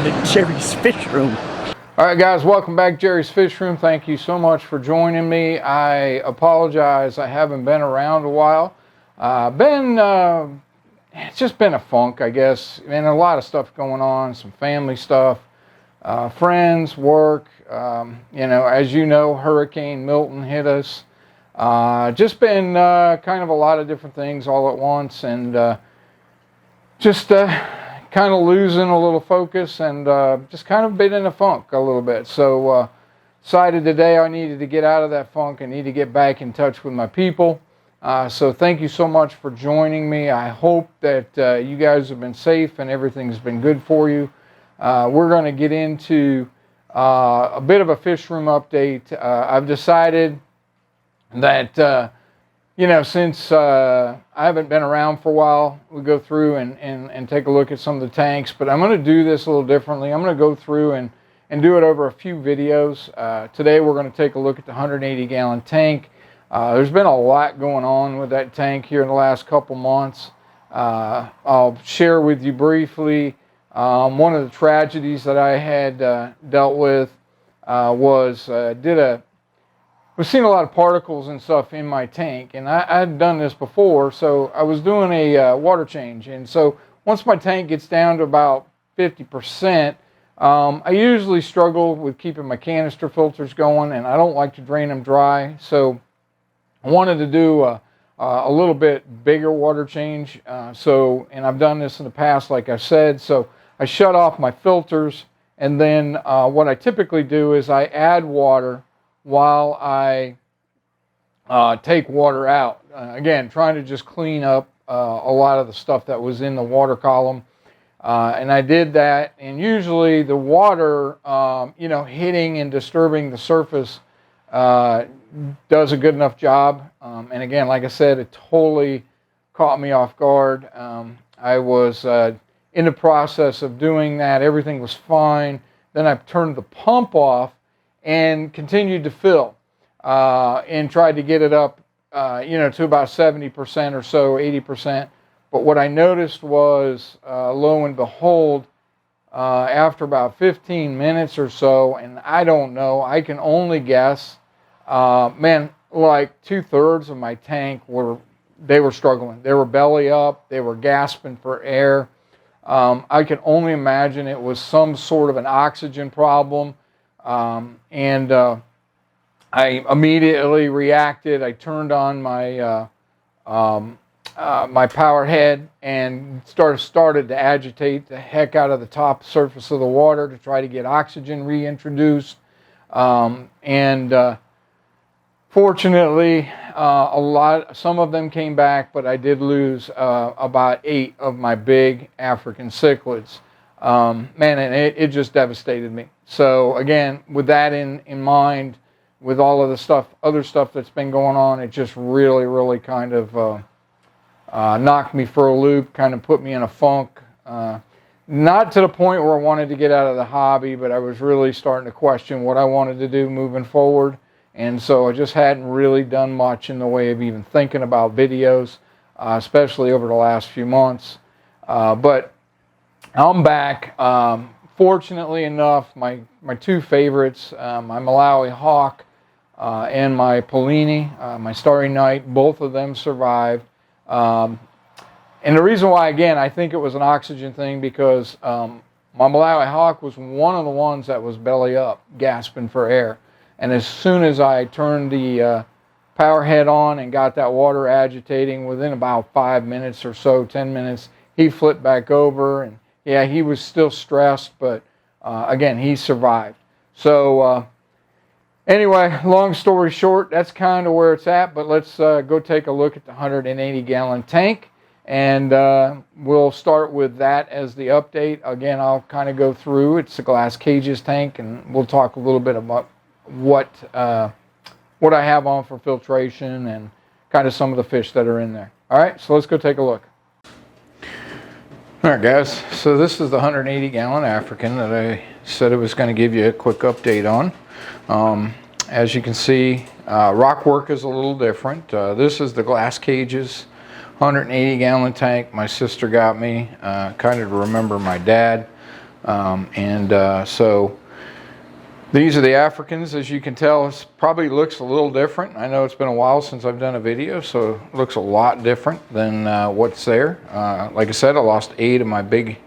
to Jerry's Fish Room. All right, guys, welcome back to Jerry's Fish Room. Thank you so much for joining me. I apologize, I haven't been around a while. It's just been a funk, I guess, and a lot of stuff going on, some family stuff, friends, work. As you know, Hurricane Milton hit us. Just been kind of a lot of different things all at once, and kind of losing a little focus, and just kind of been in a funk a little bit. So decided today I needed to get out of that funk. I need to get back in touch with my people. So thank you so much for joining me. I hope that you guys have been safe and everything's been good for you. We're going to get into a bit of a fish room update. I've decided that since I haven't been around for a while, we go through and take a look at some of the tanks, but I'm going to do this a little differently. I'm going to go through and do it over a few videos. Today we're going to take a look at the 180-gallon tank. There's been a lot going on with that tank here in the last couple months. I'll share with you briefly one of the tragedies that I had dealt with we've seen a lot of particles and stuff in my tank, and I had done this before, so I was doing a water change. And so once my tank gets down to about 50%, I usually struggle with keeping my canister filters going, and I don't like to drain them dry. So I wanted to do a little bit bigger water change. And I've done this in the past, like I said. So I shut off my filters, and then what I typically do is I add water while I take water out. Again, trying to just clean up a lot of the stuff that was in the water column. And I did that, and usually the water, hitting and disturbing the surface does a good enough job. And again, like I said, it totally caught me off guard. I was in the process of doing that. Everything was fine. Then I turned the pump off and continued to fill and tried to get it up, to about 70% or so, 80%. But what I noticed was, lo and behold, after about 15 minutes or so, and I don't know, I can only guess, like 2/3 of my tank were struggling. They were belly up. They were gasping for air. I can only imagine it was some sort of an oxygen problem. I immediately reacted. I turned on my my power head and started to agitate the heck out of the top surface of the water to try to get oxygen reintroduced. Fortunately, some of them came back, but I did lose about 8 of my big African cichlids. And it just devastated me. So again, with that in mind, with all of the other stuff that's been going on, it just really, really kind of knocked me for a loop, kind of put me in a funk. Not to the point where I wanted to get out of the hobby, but I was really starting to question what I wanted to do moving forward. And so I just hadn't really done much in the way of even thinking about videos, especially over the last few months. But I'm back. Fortunately enough, my 2 favorites, my Malawi hawk and my Polini, my starry night, both of them survived. And the reason why, again, I think it was an oxygen thing, because my Malawi hawk was one of the ones that was belly up, gasping for air. And as soon as I turned the power head on and got that water agitating, within about 5 minutes or so, 10 minutes, he flipped back over. And yeah, he was still stressed, but again, he survived. So anyway, long story short, that's kind of where it's at. But let's go take a look at the 180-gallon tank. And we'll start with that as the update. Again, I'll kind of go through. It's the Glass Cages tank, and we'll talk a little bit about what I have on for filtration and kind of some of the fish that are in there. All right, so let's go take a look. All right, guys, so this is the 180-gallon African that I said I was going to give you a quick update on. As you can see, rock work is a little different. This is the Glass Cages 180-gallon tank my sister got me, kind of to remember my dad. So these are the Africans. As you can tell, it probably looks a little different. I know it's been a while since I've done a video, so it looks a lot different than what's there. Like I said, I lost 8 of my big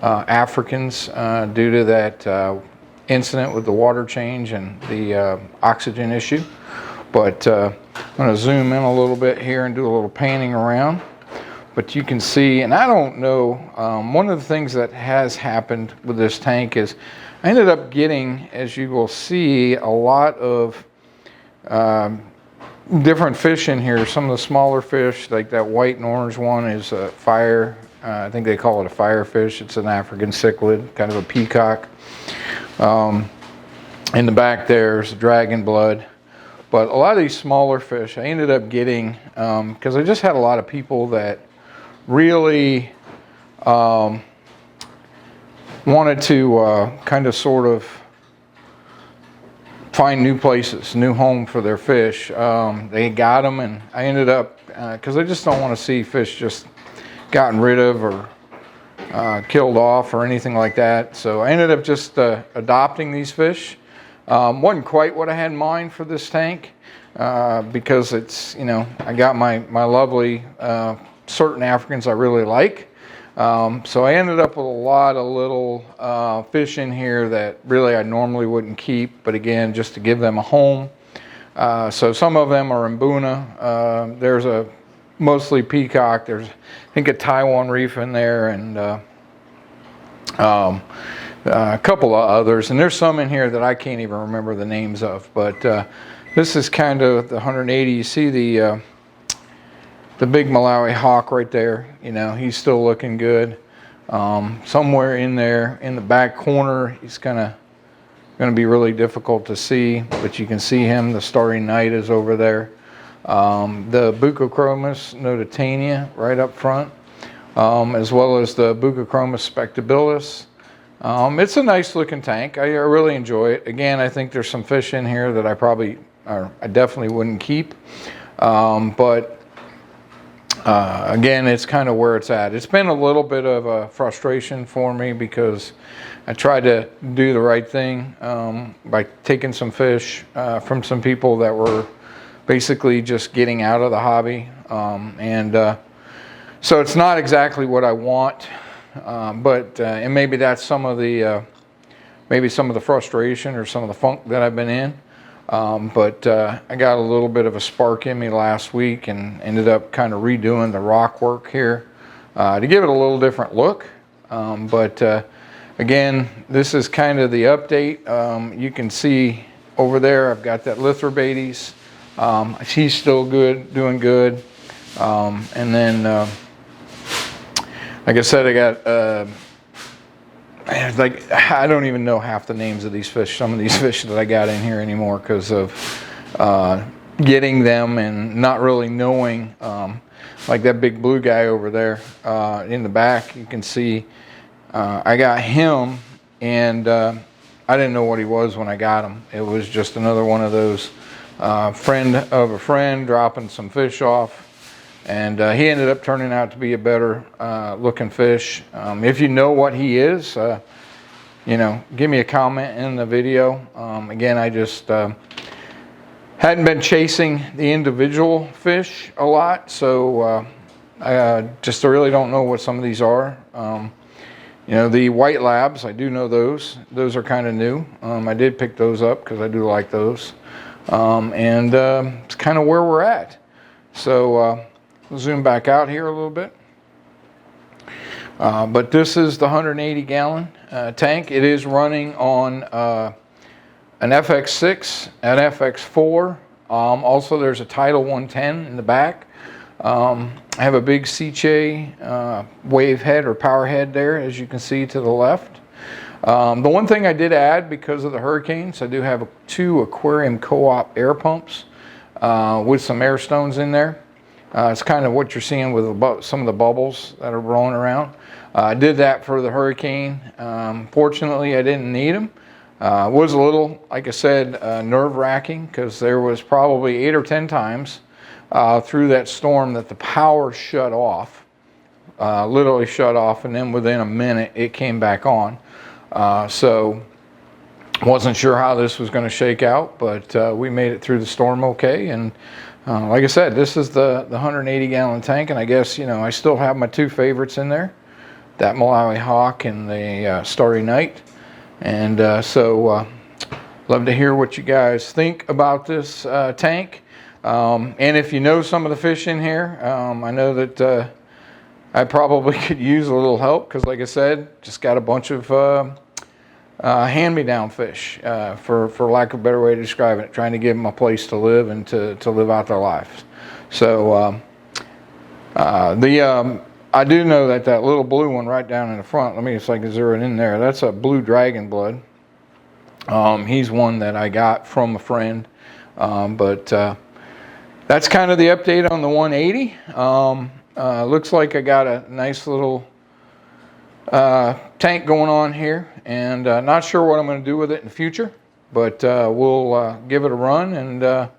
Africans due to that incident with the water change and the oxygen issue. But I'm going to zoom in a little bit here and do a little panning around. But you can see, and I don't know, one of the things that has happened with this tank is I ended up getting, as you will see, a lot of different fish in here. Some of the smaller fish, like that white and orange one, is a fire. I think they call it a firefish. It's an African cichlid, kind of a peacock. In the back there's dragon blood. But a lot of these smaller fish I ended up getting because I just had a lot of people that really wanted to kind of sort of find new places, new home for their fish. They got them, and I ended up, because I just don't want to see fish just gotten rid of or killed off or anything like that. So I ended up just adopting these fish. Wasn't quite what I had in mind for this tank because it's, you know, I got my lovely certain Africans I really like. So I ended up with a lot of little fish in here that really I normally wouldn't keep, but again, just to give them a home. So some of them are Mbuna. There's a mostly peacock. There's, I think, a Taiwan reef in there, and a couple of others. And there's some in here that I can't even remember the names of. But this is kind of the 180. You see the big Malawi hawk right there. You know, he's still looking good. Somewhere in there in the back corner, he's gonna be really difficult to see, but you can see him. The Starry Night is over there. The Bucochromis notitania right up front, as well as the Bucochromis spectabilis. It's a nice looking tank. I really enjoy it. Again, I think there's some fish in here that I definitely wouldn't keep. But again, it's kind of where it's at. It's been a little bit of a frustration for me because I tried to do the right thing by taking some fish from some people that were basically just getting out of the hobby. So it's not exactly what I want, and maybe that's some of the frustration or some of the funk that I've been in. But I got a little bit of a spark in me last week and ended up kind of redoing the rock work here to give it a little different look. Again, this is kind of the update. You can see over there I've got that Lithobates. He's still good, doing good. And then, like I said, I got I don't even know half the names of these fish, some of these fish that I got in here anymore because of getting them and not really knowing. Like that big blue guy over there in the back, you can see I got him, and I didn't know what he was when I got him. It was just another one of those friend of a friend dropping some fish off. And he ended up turning out to be a better looking fish. If you know what he is, you know, give me a comment in the video. Again, I just hadn't been chasing the individual fish a lot, so I just really don't know what some of these are. You know, the white labs, I do know those. Those are kind of new. I did pick those up because I do like those. It's kind of where we're at. So we'll zoom back out here a little bit. But this is the 180 gallon tank. It is running on an FX6 and FX4. Also, there's a Tidal 110 in the back. I have a big Sicce wave head or power head there, as you can see to the left. The one thing I did add because of the hurricanes, I do have 2 Aquarium Co-op air pumps with some air stones in there. It's kind of what you're seeing with some of the bubbles that are rolling around. I did that for the hurricane. Fortunately, I didn't need them. It was a little, like I said, nerve-wracking because there was probably 8 or 10 times through that storm that the power shut off, literally shut off, and then within a minute it came back on. So wasn't sure how this was going to shake out, but we made it through the storm okay. And like I said, this is the 180-gallon tank, and I guess, I still have my two favorites in there, that Malawi Hawk and the Starry Night. And so love to hear what you guys think about this tank. And if you know some of the fish in here, I know that I probably could use a little help, because like I said, just got a bunch of hand-me-down fish, for lack of a better way to describe it, trying to give them a place to live and to live out their lives. So I do know that little blue one right down in the front, let me see if I can zero it in there, that's a blue dragon blood. He's one that I got from a friend, but that's kind of the update on the 180. Looks like I got a nice little tank going on here, and not sure what I'm going to do with it in the future, but we'll give it a run, and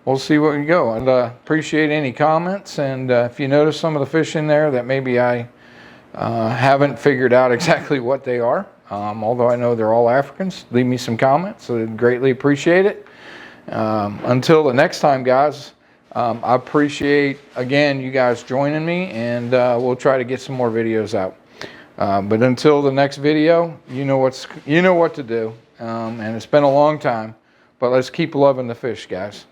we'll see where we go. And appreciate any comments, and if you notice some of the fish in there that maybe I haven't figured out exactly what they are, although I know they're all Africans, leave me some comments. I'd greatly appreciate it. Until the next time, guys, I appreciate, again, you guys joining me, and we'll try to get some more videos out. But until the next video, you know what to do. And it's been a long time, but let's keep loving the fish, guys.